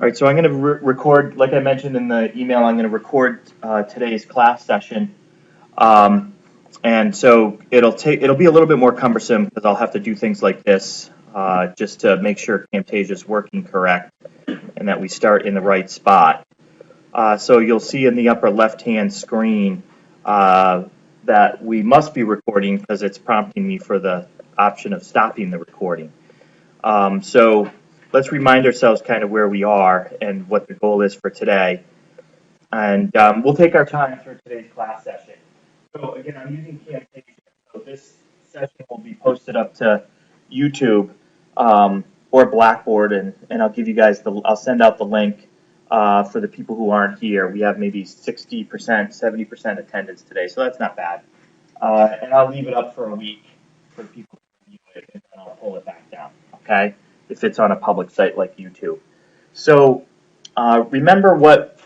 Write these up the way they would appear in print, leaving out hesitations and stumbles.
All right, so I'm going to record, like I mentioned in the email, I'm going to record today's class session. And so it'll be a little bit more cumbersome because I'll have to do things like this just to make sure Camtasia is working correct and that we start in the right spot. So you'll see in the upper left-hand screen that we must be recording because it's prompting me for the option of stopping the recording. So let's remind ourselves kind of where we are and what the goal is for today. And we'll take our time through today's class session. So again, I'm using Camtasia. So this session will be posted up to YouTube or Blackboard, and I'll give you guys I'll send out the link for the people who aren't here. We have maybe 60%, 70% attendance today, so that's not bad. And I'll leave it up for a week for people to view it, and then I'll pull it back down, okay? If it's on a public site like YouTube. So remember what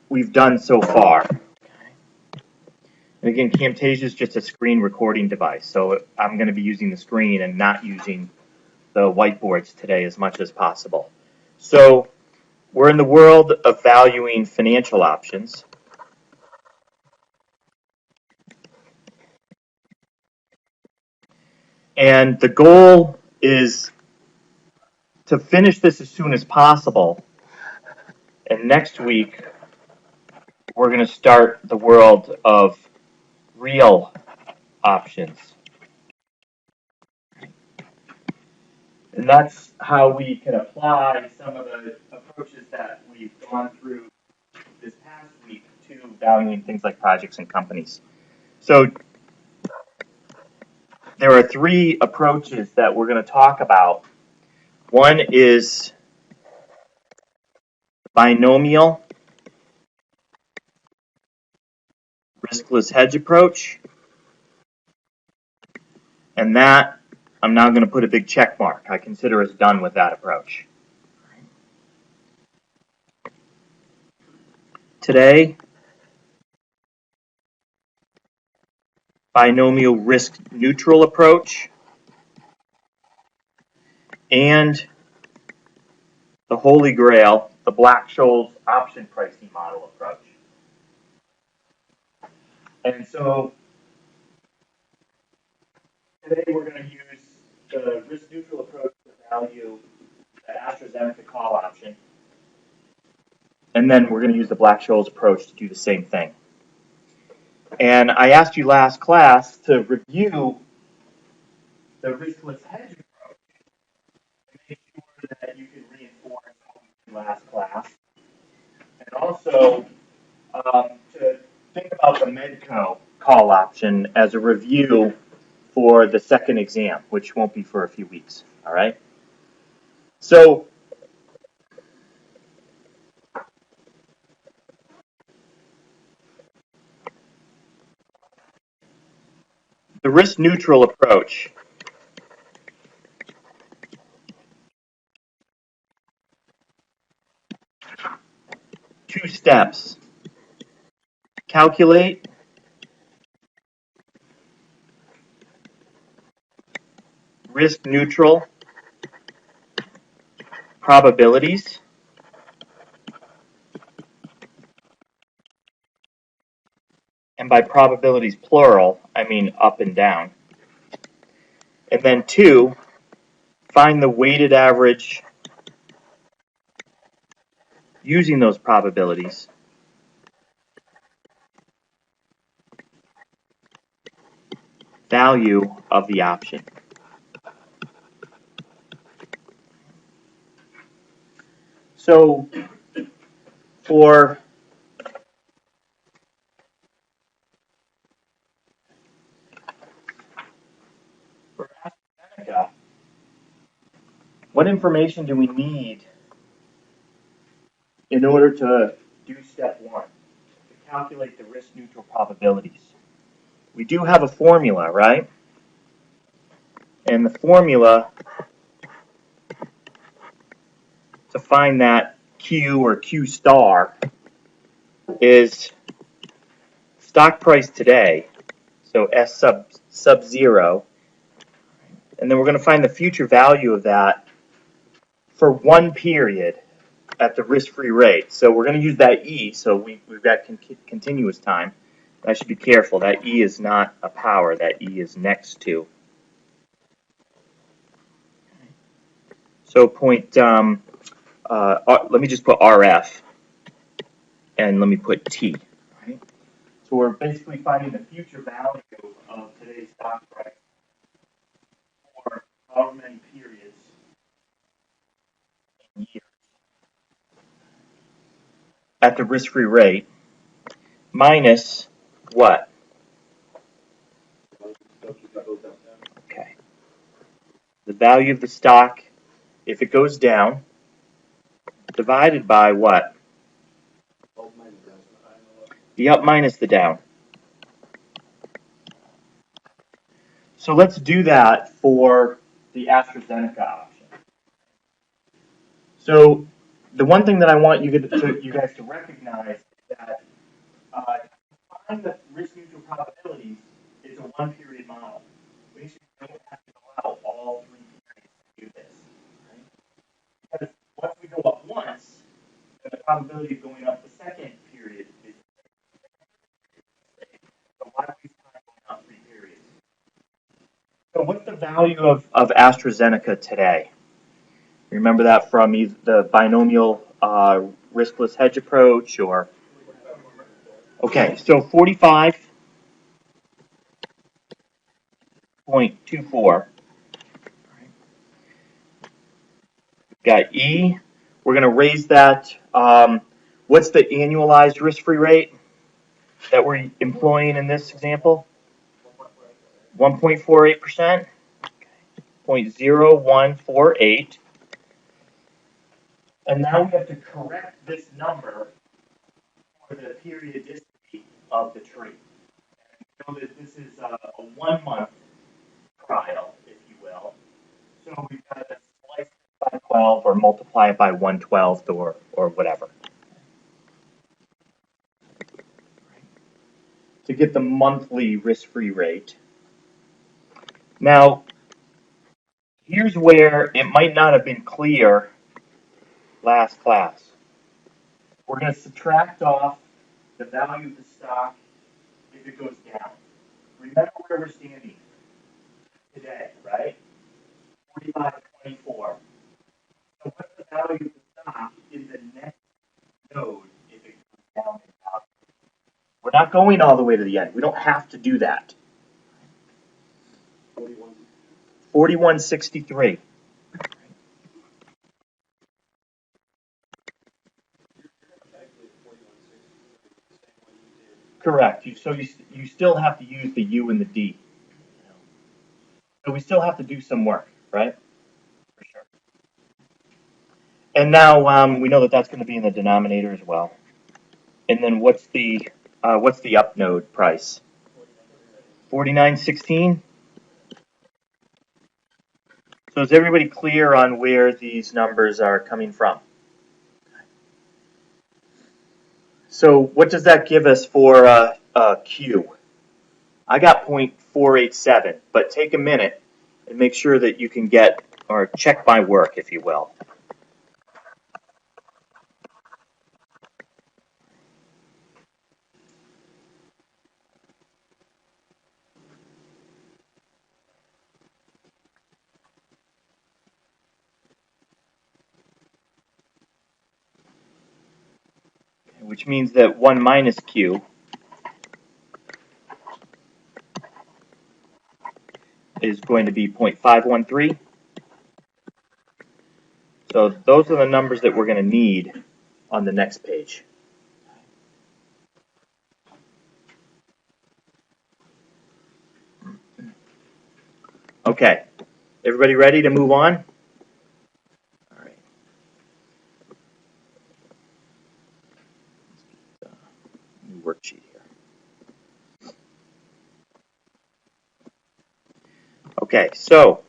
we've done so far. And again, Camtasia is just a screen recording device, so I'm going to be using the screen and not using the whiteboards today as much as possible. So we're in the world of valuing financial options. And the goal is to finish this as soon as possible. And next week, we're going to start the world of real options. And that's how we can apply some of the approaches that we've gone through this past week to valuing things like projects and companies. So there are three approaches that we're going to talk about. One is binomial riskless hedge approach, and that I'm now going to put a big check mark. I consider us done with that approach. Today, binomial risk neutral approach and the holy grail, the Black-Scholes option pricing model approach. And so today we're going to use the risk neutral approach to value the AstraZeneca call option. And then we're going to use the Black-Scholes approach to do the same thing. And I asked you last class to review the riskless hedge approach and make sure that you can reinforce what we did last class. And also to think about the Medco call option as a review for the second exam, which won't be for a few weeks, all right? So the risk-neutral approach two steps. Calculate risk-neutral probabilities and by probabilities plural, I mean up and down. And then two, find the weighted average using those probabilities value of the option. So for AstraZeneca, what information do we need in order to do step one, to calculate the risk-neutral probabilities? We do have a formula, right? And the formula to find that Q or Q star is stock price today, so S sub 0, and then we're going to find the future value of that for one period at the risk-free rate. So we're going to use that E, so we've got continuous time. I should be careful. That E is not a power. That E is next to. So let me just put RF, and let me put T. Right? So we're basically finding the future value of today's stock price for however many periods in years at the risk-free rate minus what? Okay. The value of the stock, if it goes down, divided by what? The up minus the down. So let's do that for the AstraZeneca option. So the one thing that I want you guys to recognize is that to find the risk neutral probabilities is a one period model. We actually don't have to go out all 3 periods to do this. Right? Because once we go up once, then the probability of going up the second period is so why waste time going out 3 periods? So what's the value of AstraZeneca today? Remember that from either the binomial riskless hedge approach or okay, so 45.24. Got E. We're going to raise that. What's the annualized risk-free rate that we're employing in this example? 1.48%. 0.0148. And now we have to correct this number for the periodicity of the tree. And we know that this is a 1 month trial, if you will. So we've got to slice it by 12 or multiply it by 1/12 or whatever. To get the monthly risk-free rate. Now, here's where it might not have been clear last class. We're going to subtract off the value of the stock if it goes down. Remember where we're standing today, right? 45.24. So what's the value of the stock in the next node if it goes down in value? We're not going all the way to the end. We don't have to do that. 4163. Correct. You still have to use the U and the D. So we still have to do some work, right? For sure. And now we know that that's going to be in the denominator as well. And then what's the up node price? 49.16. So is everybody clear on where these numbers are coming from? So what does that give us for Q? I got 0.487, but take a minute and make sure that you can get or check my work, if you will. Which means that 1 minus Q is going to be 0.513. So those are the numbers that we're going to need on the next page. Okay, everybody ready to move on? All right. New worksheet here. Okay, so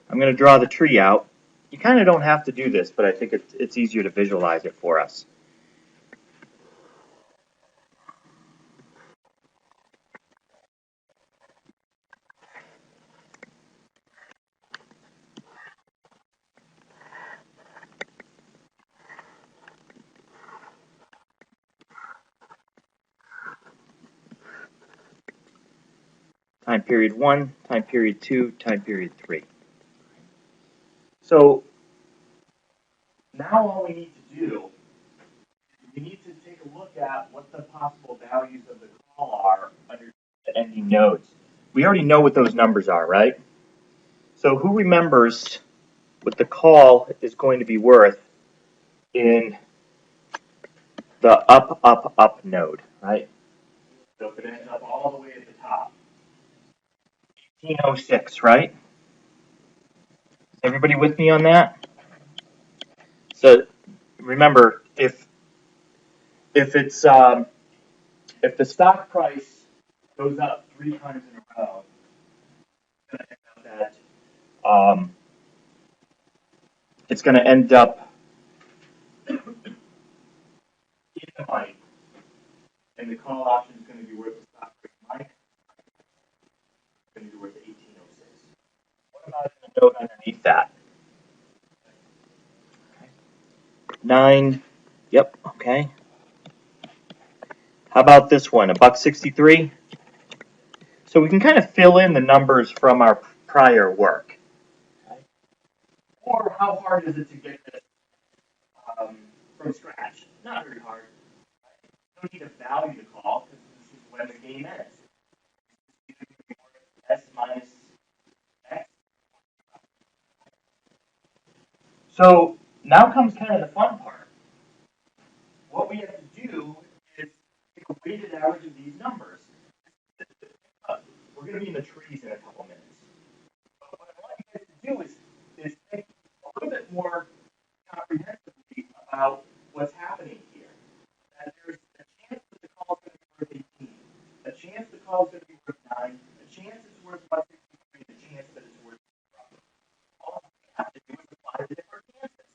I'm going to draw the tree out. You kind of don't have to do this, but I think it's easier to visualize it for us. time period 1, time period 2, time period 3. So now all we need to do, we need to take a look at what the possible values of the call are under the ending nodes. We already know what those numbers are, right? So who remembers what the call is going to be worth in the up node, right? So if it ends up all the way at the top, 1806, right? Is everybody with me on that? So remember, if it's if the stock price goes up 3 times in a row, that it's going to end up in the money, and the call option is going to be worth the stock price minus going to be worth 1806. What about the node underneath that? 9. Yep. Okay. How about this one? $1.63. So we can kind of fill in the numbers from our prior work. Okay. Or how hard is it to get this from scratch? Not very hard. You don't need to value the call because this is when the game ends. S minus X. So now comes kind of the fun part. What we have to do is take a weighted average of these numbers. We're going to be in the trees in a couple minutes. But what I want you guys to do is think a little bit more comprehensively about what's happening here. That there's a chance that the call is going to be worth 18, a chance the call is going to be worth 9, a chance it's worth 163, and a chance that it's worth 0. All we have to do is apply the different chances,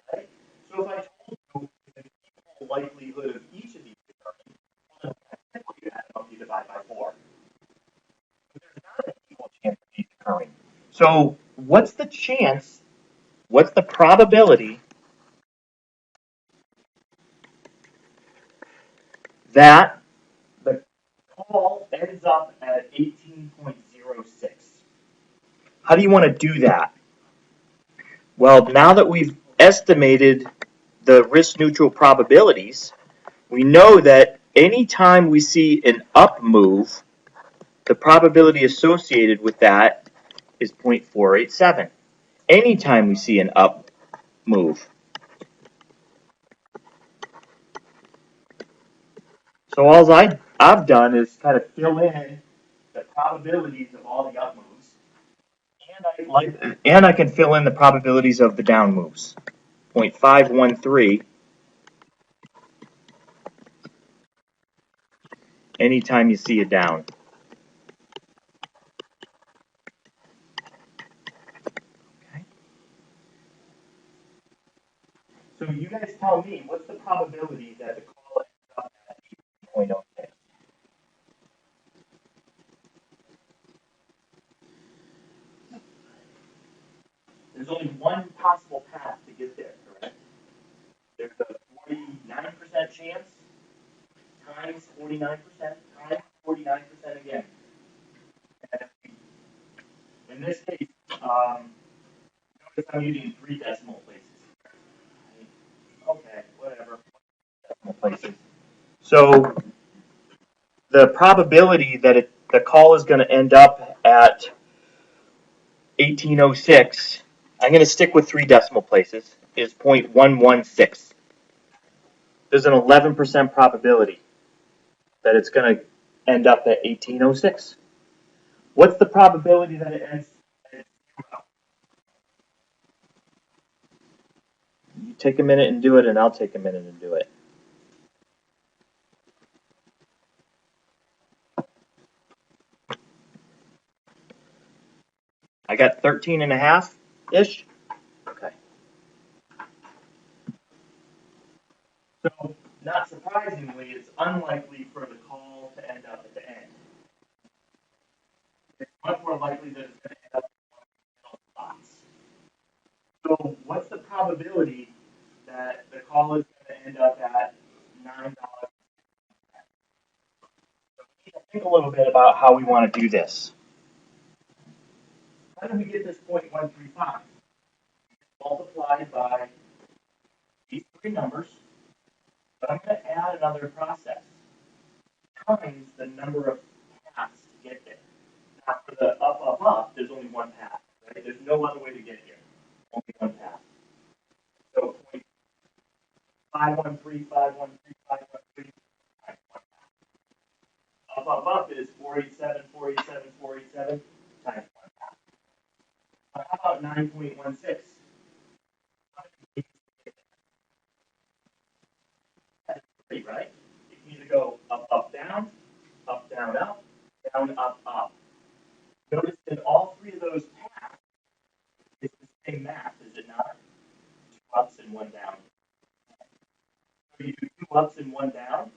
right? So if I told you the equal likelihood of each of these occurring, well, then simply you add them up, you divide by 4. But there's not an equal chance of these occurring. So what's the chance, what's the probability that the call ends up at 18.06? How do you want to do that? Well, now that we've estimated the risk-neutral probabilities, we know that anytime we see an up move, the probability associated with that is 0.487. Anytime we see an up move. So all I've done is kind of fill in the probabilities of all the up moves, and I can fill in the probabilities of the down moves. 0.513 anytime you see a down. Okay. So you guys tell me, what's the probability that the call ends up at 18.06? There's only one possible path to get there, correct? There's a 49% chance times 49% times 49% again. And in this case, notice I'm using 3 decimal places. Okay, whatever. Decimal places. So the probability that the call is going to end up at 1806, I'm going to stick with 3 decimal places, is 0.116. There's an 11% probability that it's going to end up at 1806. What's the probability that it ends at 0? You take a minute and do it, and I'll take a minute and do it. I got 13.5-ish. Okay. So, not surprisingly, it's unlikely for the call to end up at the end. It's much more likely that it's going to end up in one of the middle spots. So, what's the probability that the call is going to end up at $9? So we need to think a little bit about how we want to do this. this 0.135 multiplied by these three numbers, but I'm going to add another process times the number of paths to get there. Now, for the up, up, up, there's only one path, right? There's no other way to get here. Only one path. So 0.513513 times one path. Up, up, up is 487, 487, 487 times one path. How about 9.16? That's three, right? You can either go up, up, down, down, up, down, up, up. Notice in all three of those paths, it's the same math, is it not? Two ups and one down. So you do two ups and one down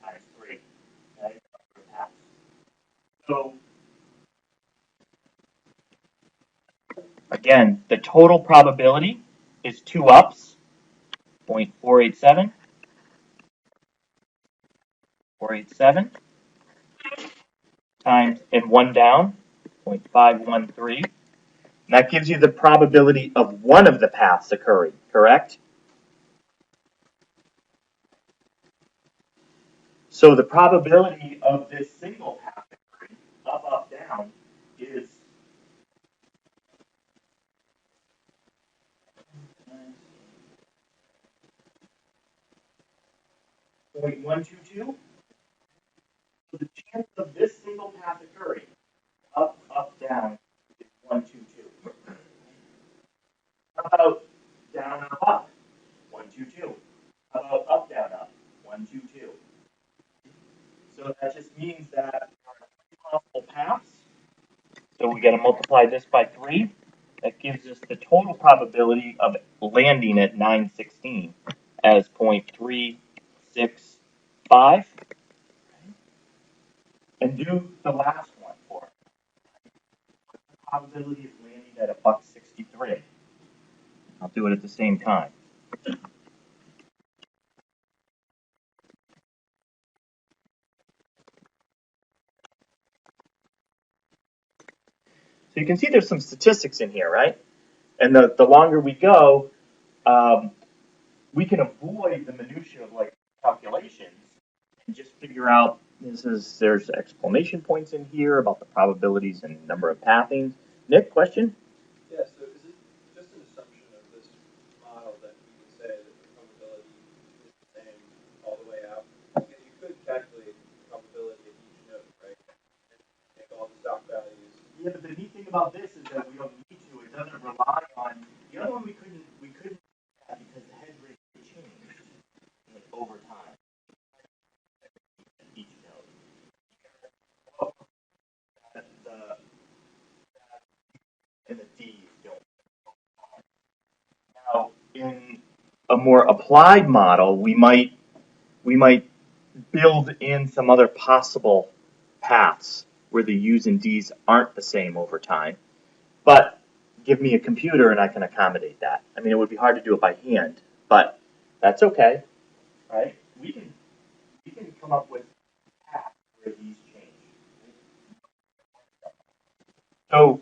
times three. Okay? So again, the total probability is two ups, 0.487, 487, times, and one down, 0.513. And that gives you the probability of one of the paths occurring, correct? So the probability of this single path occurring, up, up, down, is 0.122. So the chance of this single path occurring, up, up, down, is 122. How about down, up, up? 122. How about up, down, up? 122. So that just means that there are three possible paths. So we got to multiply this by 3. That gives us the total probability of landing at 916 as 0.365. And do the last one for it. What's the probability of landing at $1.63? I'll do it at the same time. So you can see there's some statistics in here, right? And the longer we go, we can avoid the minutia of like calculations and just figure out there's exclamation points in here about the probabilities and number of pathings. Nick, question? Yeah, so is it just an assumption of this model that we can say that the probability is the same all the way out? Because you could calculate the probability at each node, right? And take all the stock values. Yeah, but the neat thing about this is that we don't need to. It doesn't rely on the other one. We couldn't because the hedge rate changed like over time. Each node. The and the D's don't. Now, in a more applied model, we might build in some other possible paths where the U's and D's aren't the same over time. But give me a computer and I can accommodate that. I mean, it would be hard to do it by hand, but that's okay, right? We can come up with paths where these change. So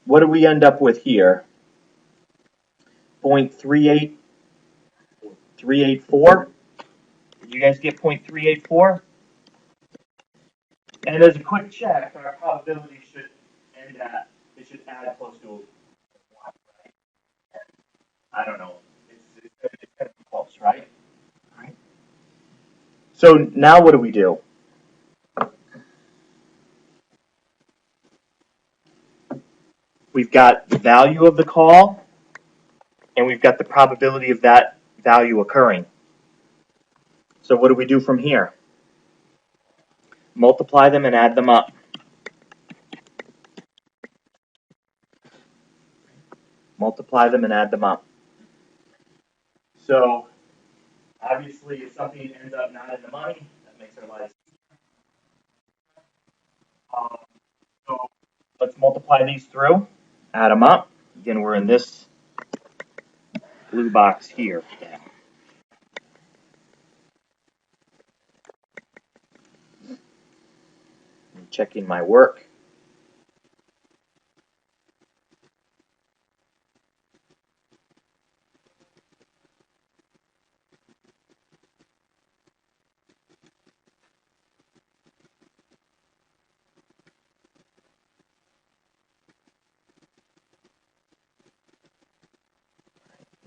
what do we end up with here? 0.38384. Did you guys get 0.384? And as a quick check, our probability should end at, it should add close to 1, right? I don't know. It's going to be close, right? All right. So now what do? We've got the value of the call, and we've got the probability of that value occurring. So what do we do from here? Multiply them and add them up. Multiply them and add them up. So obviously, if something ends up not in the money, that makes our lives easier. So let's multiply these through, add them up. Again, we're in this blue box here. I'm checking my work.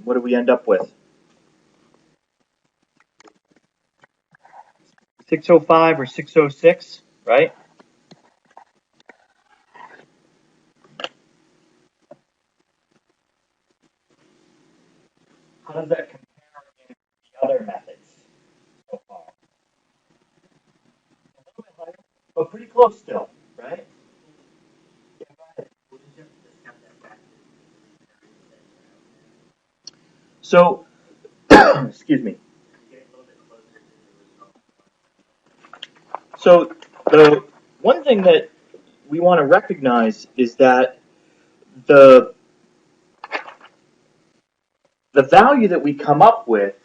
What do we end up with? 605 or 606, right? How does that compare against the other methods so far? A little bit higher, but pretty close still, right? Yeah, go ahead. So, excuse me. So, the one thing that we want to recognize is that the the value that we come up with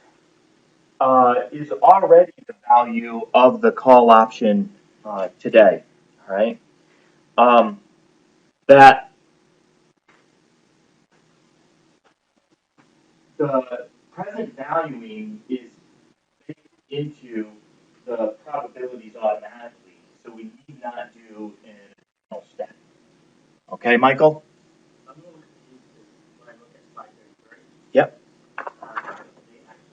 is already the value of the call option today. All right, um, that the present valuing is baked into the probabilities automatically, so we need not do an additional step. Okay, Michael? I'm a little confused when I look at slide 33. Yep. They actually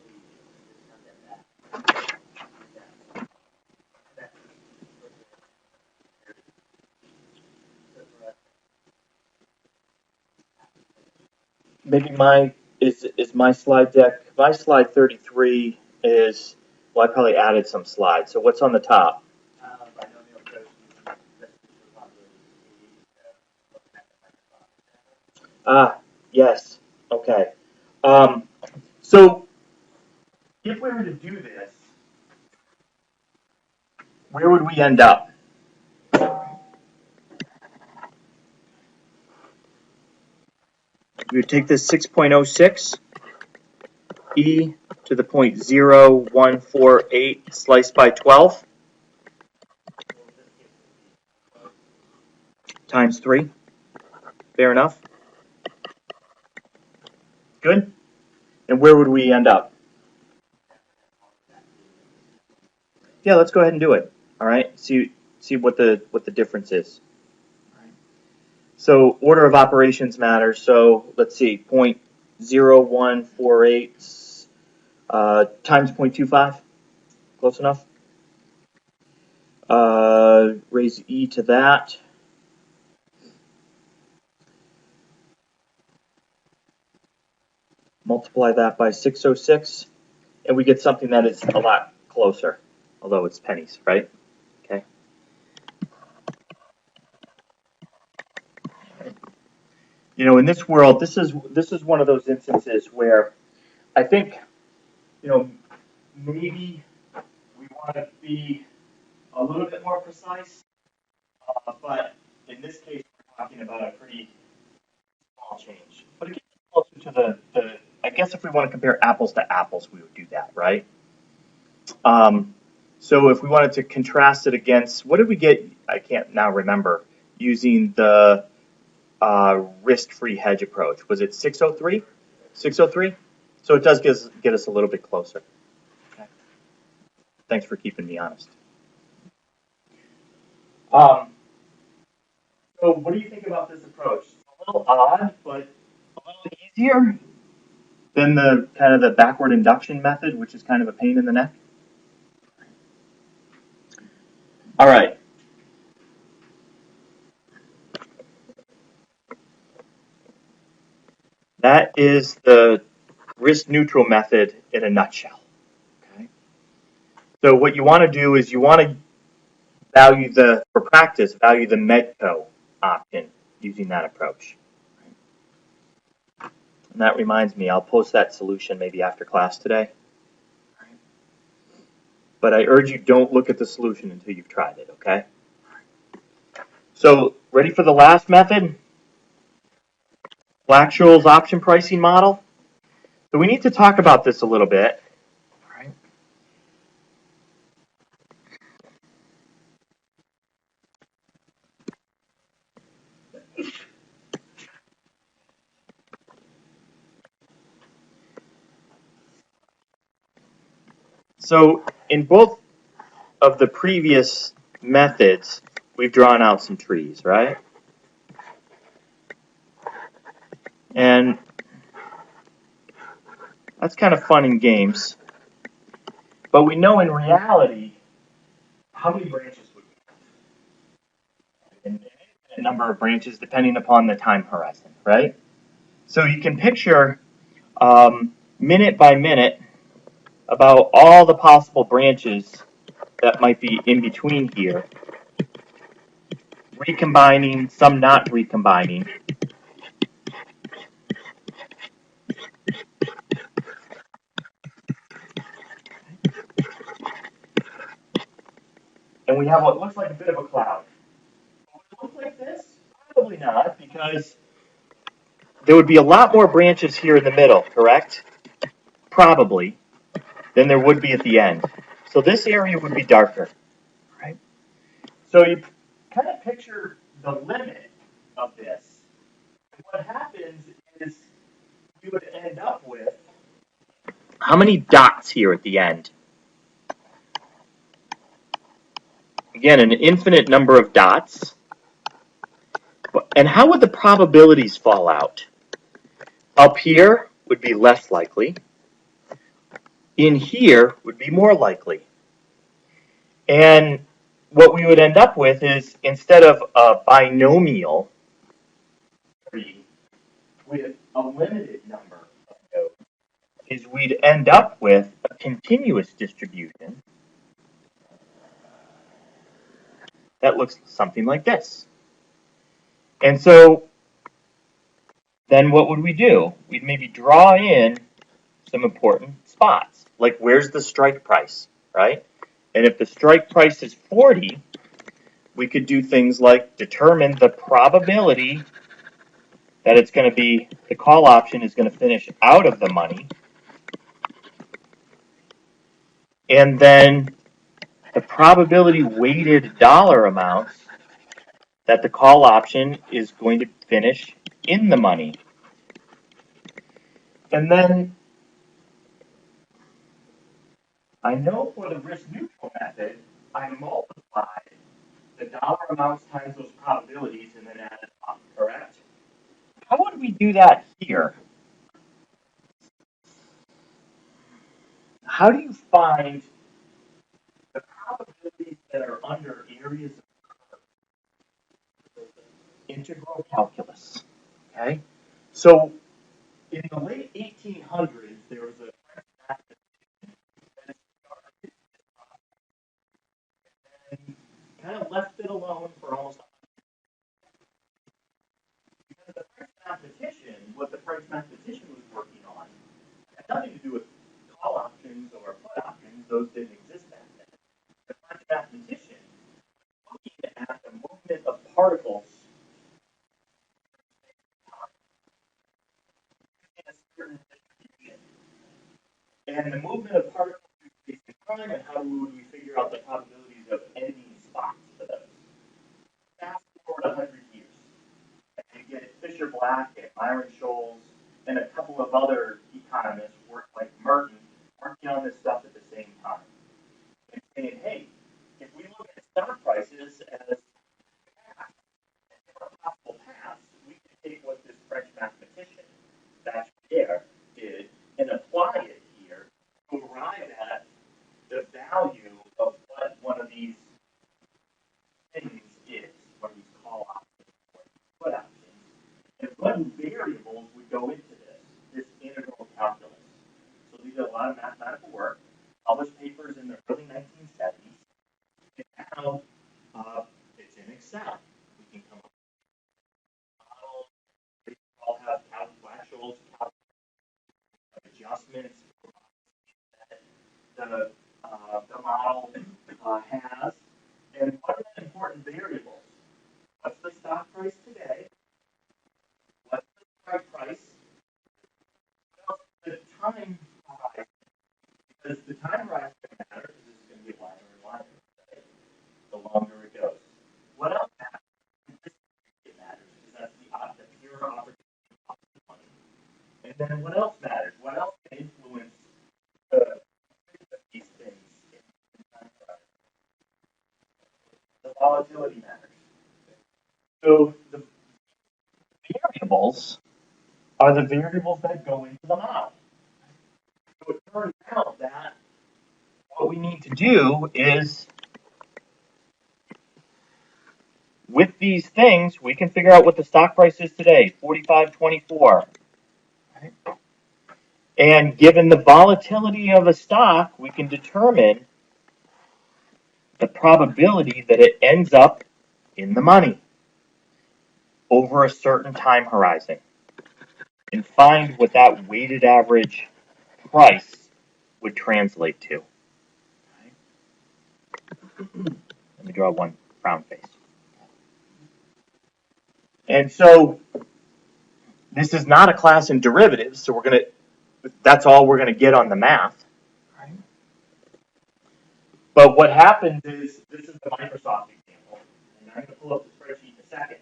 discount that back. Maybe my is my slide deck. My slide 33 is well, I probably added some slides. So what's on the top? Ah, yes. Okay. Um, so if we were to do this, where would we end up? We would take this 6.06 e to the 0.0148 sliced by 12 times 3. Fair enough? Good? And where would we end up? Yeah, let's go ahead and do it. All right. See what the difference is. So order of operations matters. So let's see, 0.0148 times 0.25. Close enough. Raise e to that. Multiply that by 606, and we get something that is a lot closer, although it's pennies, right? Okay. You know, in this world, this is one of those instances where I think, you know, maybe we want to be a little bit more precise, but in this case, we're talking about a pretty small change. But it gets closer to the I guess if we want to compare apples to apples, we would do that, right? Um, so if we wanted to contrast it against, what did we get? I can't now remember, using the risk-free hedge approach. Was it 603? 603? So it does get us a little bit closer. Okay. Thanks for keeping me honest. Um, so what do you think about this approach? It's a little odd, but a little easier than the kind of the backward induction method, which is kind of a pain in the neck. All right. That is the risk neutral method in a nutshell. Okay. So what you want to do is you want to for practice, value the Medco option using that approach. And that reminds me, I'll post that solution maybe after class today. But I urge you, don't look at the solution until you've tried it, okay? So, ready for the last method? Black-Scholes option pricing model. So we need to talk about this a little bit. So in both of the previous methods, we've drawn out some trees, right? And That's kind of fun in games. But we know in reality, how many branches would we have? An infinite number of branches depending upon the time horizon, right? So you can picture minute by minute about all the possible branches that might be in between here, recombining, some not recombining. And we have what looks like a bit of a cloud. Would it look like this? Probably not, because there would be a lot more branches here in the middle, correct? Probably, than there would be at the end. So this area would be darker, right? So you kind of picture the limit of this. And what happens is we would end up with how many dots here at the end? Again, an infinite number of dots. And how would the probabilities fall out? Up here would be less likely. In here would be more likely. And what we would end up with is, instead of a binomial tree with a limited number of nodes, is we'd end up with a continuous distribution that looks something like this. And so then what would we do? We'd maybe draw in some important spots, like where's the strike price, right? And if the strike price is 40, we could do things like determine the probability that it's going to be, the call option is going to finish out of the money, and then the probability weighted dollar amounts that the call option is going to finish in the money. And then I know for the risk neutral method, I multiply the dollar amounts times those probabilities and then add it up, correct? How would we do that here? How do you find the probabilities that are under areas of integral calculus? Okay, so in the late 1800s, there was a French mathematician that started and kind of left it alone for almost because the French mathematician, what the French mathematician was working on, had nothing to do with call options or put options; those didn't exist back then. The French mathematician was looking at the movement of particles in a certain distribution, and the movement of particles through space and time, and how would we figure out the probabilities of ending spots for those. Fast forward 100 years, and you get Fisher Black and Myron Scholes and a couple of other economists, like Merton, working on this stuff at the same time and saying, hey, if we look at stock prices as possible paths, we can take what this French mathematician, Bachelier, did and apply it here to arrive at the value of what one of these things is, one of these call options or put options, and what variables would go into this integral calculus. So they did a lot of mathematical work, published papers in the early 1970s, and now it's in Excel. We can come up with models. They all have calculations, adjustments that the model has. And what are the important variables? What's the stock price today? What's the strike price? Well, the time horizon, because the time horizon matters, because this is going to be lighter and lighter, right? The longer it goes. What else matters? It matters, because that's the pure opportunity of money. And then what else matters? What else can influence these things in time horizon? The volatility matters. So the variables are the variables that go into the model. turns out that what we need to do is, with these things, we can figure out what the stock price is today, 45.24. Right? And given the volatility of a stock, we can determine the probability that it ends up in the money over a certain time horizon and find what that weighted average price would translate to. Let me draw one frown face. And so this is not a class in derivatives, so that's all we're gonna get on the math. Right? But what happens is, this is the Microsoft example, and I'm gonna pull up the spreadsheet in a second.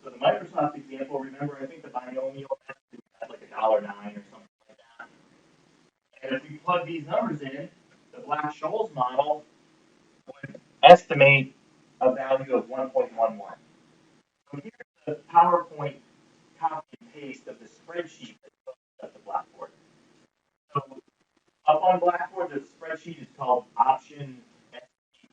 So the Microsoft example, remember, I think the binomial had like $1.09 or something like that. And if we plug these numbers in, the Black-Scholes model would estimate a value of 1.11. So here's the PowerPoint copy and paste of the spreadsheet that's posted at the Blackboard. So up on Blackboard, the spreadsheet is called Option SG.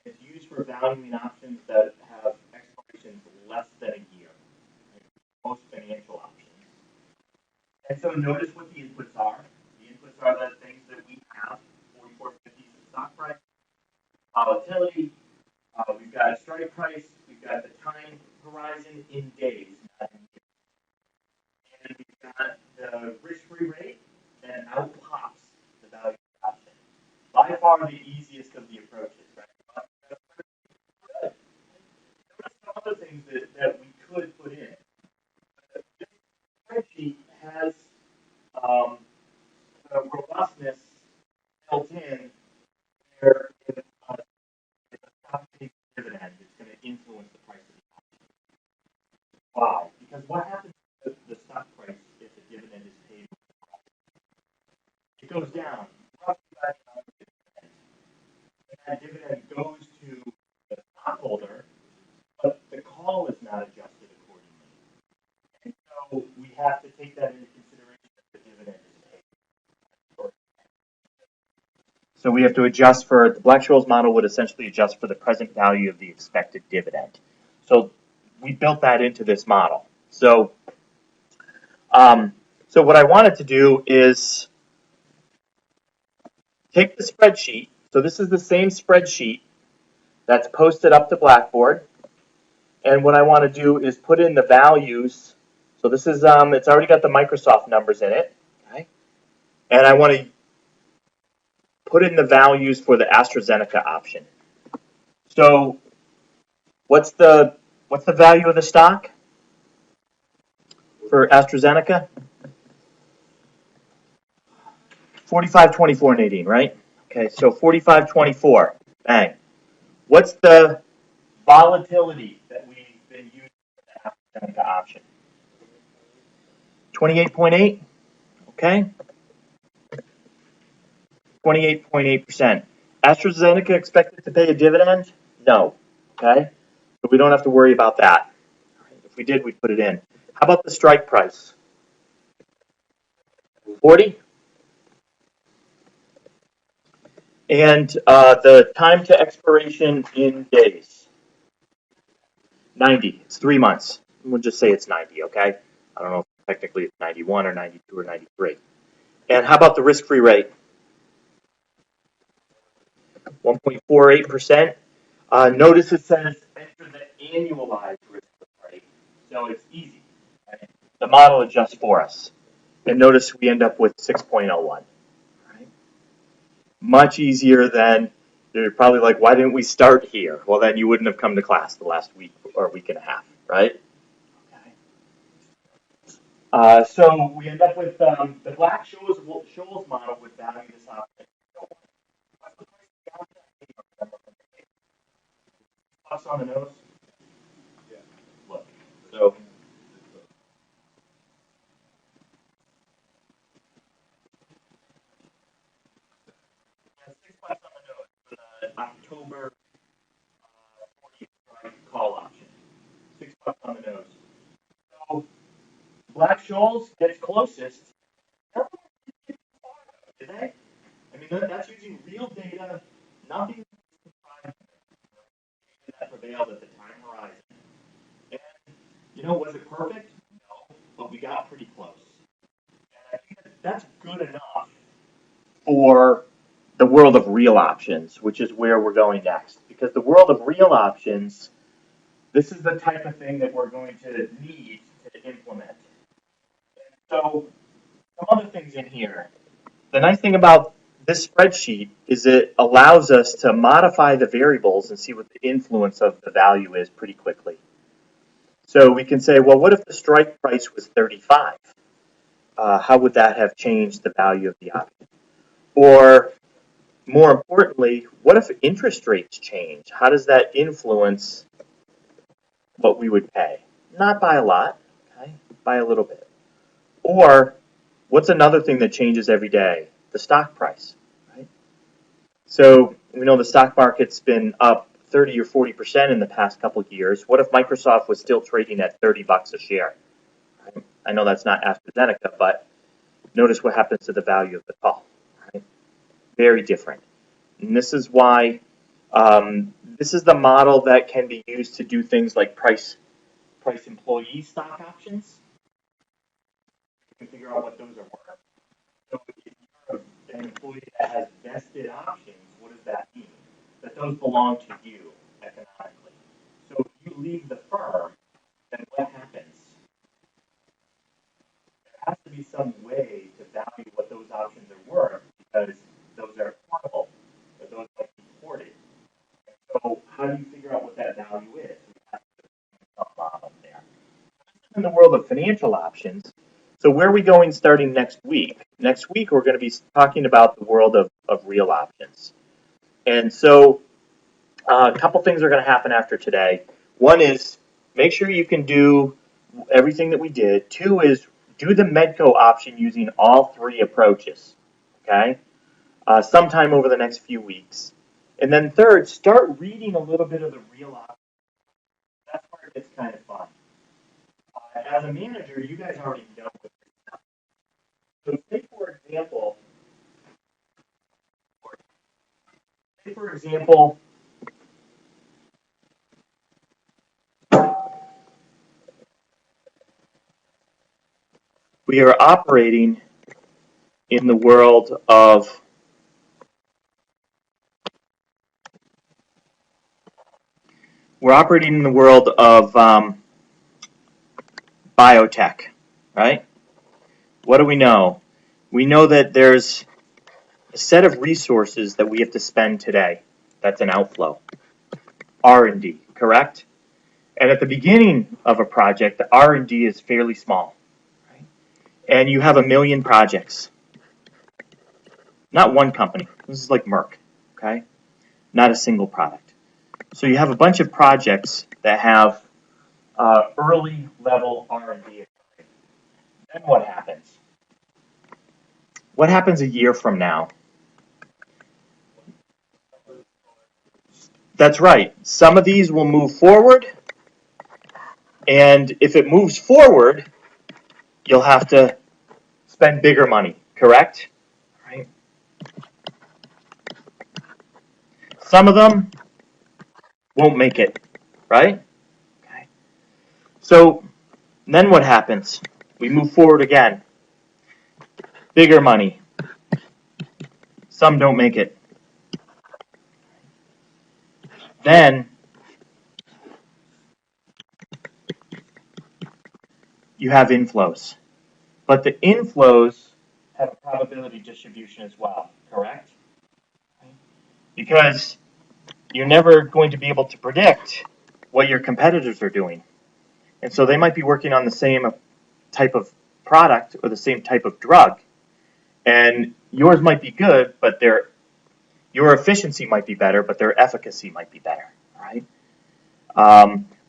It's used for valuing options that have expirations less than a year, right? Most financial options. And so notice what the inputs are. The inputs are the things that we have: 44.50 is the stock price, volatility. We've got a strike price. We've got the time horizon in days, not in years. And we've got the risk-free rate, and out pops the value of the option. By far the easiest of the approaches, right? Good. There are some other things that we could put in. This spreadsheet has a robustness built in where if a stock pays a dividend, it's going to influence the price of the option. Why? Because what happens to the stock price if the dividend is paid? It goes down roughly by the amount of dividend. And that dividend goes to the stockholder, but the call is not adjusted accordingly. And so we have to take that into consideration if the dividend is paid. So we have to adjust for, the Black-Scholes model would essentially adjust for the present value of the expected dividend. So we built that into this model. So, so what I wanted to do is take the spreadsheet. So this is the same spreadsheet that's posted up to Blackboard. And what I want to do is put in the values. So this is, it's already got the Microsoft numbers in it. Okay? And I want to put in the values for the AstraZeneca option. So what's the value of the stock for AstraZeneca? 45.24, Nadine, right? Okay, so 45.24. Bang. What's the volatility that we've been using for the AstraZeneca option? 28.8. Okay. 28.8%. AstraZeneca expected to pay a dividend? No. Okay. So we don't have to worry about that. If we did, we'd put it in. How about the strike price? 40. And the time to expiration in days? 90. It's 3 months. We'll just say it's 90, okay? I don't know if technically it's 91 or 92 or 93. And how about the risk-free rate? 1.48%. Notice it says enter the annualized risk-free rate. So it's easy. Right? The model adjusts for us. And notice we end up with 6.01. Right? Much easier than, you're probably like, why didn't we start here? Well, then you wouldn't have come to class the last week or week and a half, right? So we end up with the Black-Scholes model would value this option. Plus on the nose. Yeah. Look. So $6 on the nose for the October 40th call option. $6 on the nose. So Black-Scholes gets closest. that's using real data, nothing that prevailed at the time horizon. And, was it perfect? No, but we got pretty close. And I think that's good enough for the world of real options, which is where we're going next. Because the world of real options, this is the type of thing that we're going to need to implement. So, some other things in here. The nice thing about this spreadsheet is it allows us to modify the variables and see what the influence of the value is pretty quickly. So we can say, well, what if the strike price was 35? How would that have changed the value of the option? Or more importantly, what if interest rates change? How does that influence what we would pay? Not by a lot, okay? By a little bit. Or what's another thing that changes every day? The stock price, right? So we know the stock market's been up 30 or 40% in the past couple of years. What if Microsoft was still trading at $30 a share? Right? I know that's not AstraZeneca, but notice what happens to the value of the call. Right? Very different. And this is why this is the model that can be used to do things like price employee stock options. You can figure out what those are worth. So if you're an employee that has vested options, what does that mean? That those belong to you economically. So if you leave the firm, then what happens? There has to be some way to value what those options are worth because those are portable, or those are reported. So how do you figure out what that value is? We have to some model there. In the world of financial options, so where are we going starting next week? Next week we're going to be talking about the world of real options. And so a couple things are going to happen after today. One is make sure you can do everything that we did. Two is do the Medco option using all three approaches, okay? Sometime over the next few weeks. And then third, start reading a little bit of the real options. That's where it gets kind of fun. As a manager, you guys already know what you're doing. So say for example, we are operating in the world of biotech, right? What do we know? We know that there's a set of resources that we have to spend today. That's an outflow. R&D, correct? And at the beginning of a project, the R&D is fairly small. Right? And you have a million projects. Not one company. This is like Merck, okay? Not a single product. So you have a bunch of projects that have early level R&D. Then what happens? What happens a year from now? That's right. Some of these will move forward, and if it moves forward, you'll have to spend bigger money, correct? Right? Some of them won't make it, right? Okay. So then what happens? We move forward again. Bigger money. Some don't make it. Then you have inflows. But the inflows have a probability distribution as well, correct? Because you're never going to be able to predict what your competitors are doing. And so they might be working on the same type of product or the same type of drug. And yours might be good, but your efficiency might be better, but their efficacy might be better, right?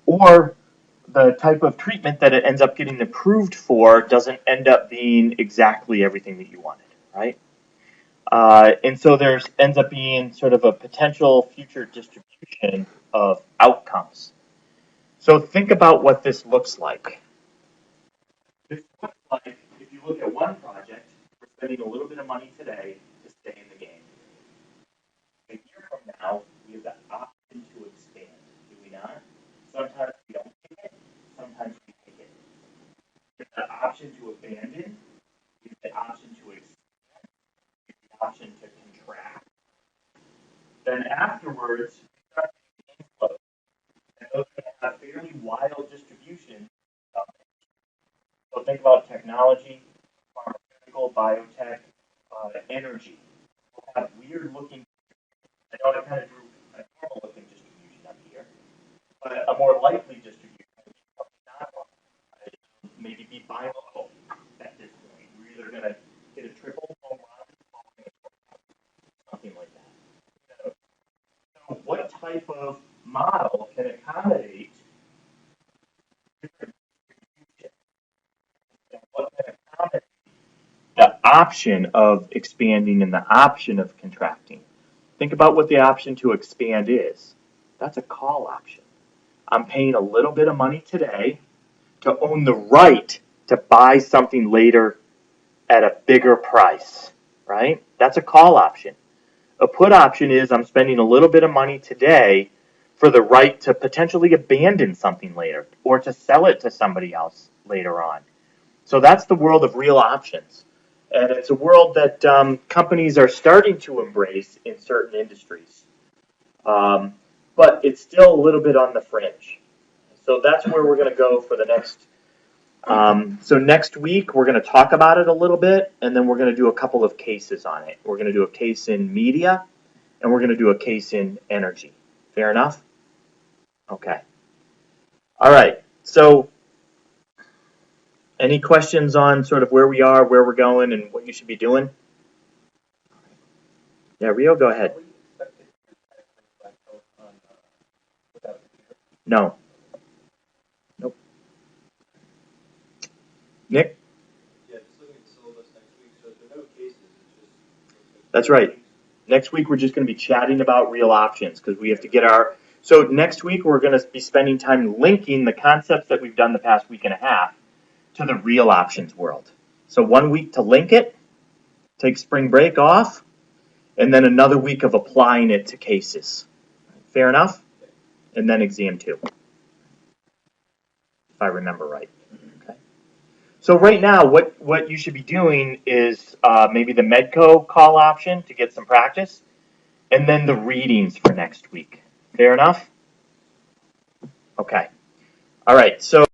Or the type of treatment that it ends up getting approved for doesn't end up being exactly everything that you wanted, right? And so there ends up being sort of a potential future distribution of outcomes. So think about what this looks like. This looks like, if you look at one project, we're spending a little bit of money today to stay in the game. option to contract. Then afterwards, you start getting inflows. And those are going to have fairly wild distribution. So think about technology, pharmaceutical, biotech, energy. We'll have weird looking, I know I kind of drew a normal looking distribution up here, but a more likely distribution would be something not normal. Maybe be bimodal at this point. We're either going to hit a triple home run, something like that. So what type of model can accommodate different distributions? And what can accommodate the option of expanding and the option of contracting? Think about what the option to expand is. That's a call option. I'm paying a little bit of money today to own the right to buy something later at a bigger price, right? That's a call option. A put option is I'm spending a little bit of money today for the right to potentially abandon something later or to sell it to somebody else later on. So that's the world of real options. And it's a world that companies are starting to embrace in certain industries. But it's still a little bit on the fringe. So that's where we're going to go for the next. So next week, we're going to talk about it a little bit, and then we're going to do a couple of cases on it. We're going to do a case in media, and we're going to do a case in energy. Fair enough? Okay. All right. So any questions on sort of where we are, where we're going, and what you should be doing? Yeah, Rio, go ahead. No. Nope. Nick? Yeah, just looking at the syllabus next week, so if there are no cases, it's just. That's right. Next week, we're just going to be chatting about real options because we have to get our. So next week, we're going to be spending time linking the concepts that we've done the past week and a half to the real options world. So 1 week to link it, take spring break off, and then another week of applying it to cases. Fair enough? And then exam 2, if I remember right. Okay. So right now, what you should be doing is maybe the Medco call option to get some practice, and then the readings for next week. Fair enough? Okay. All right. So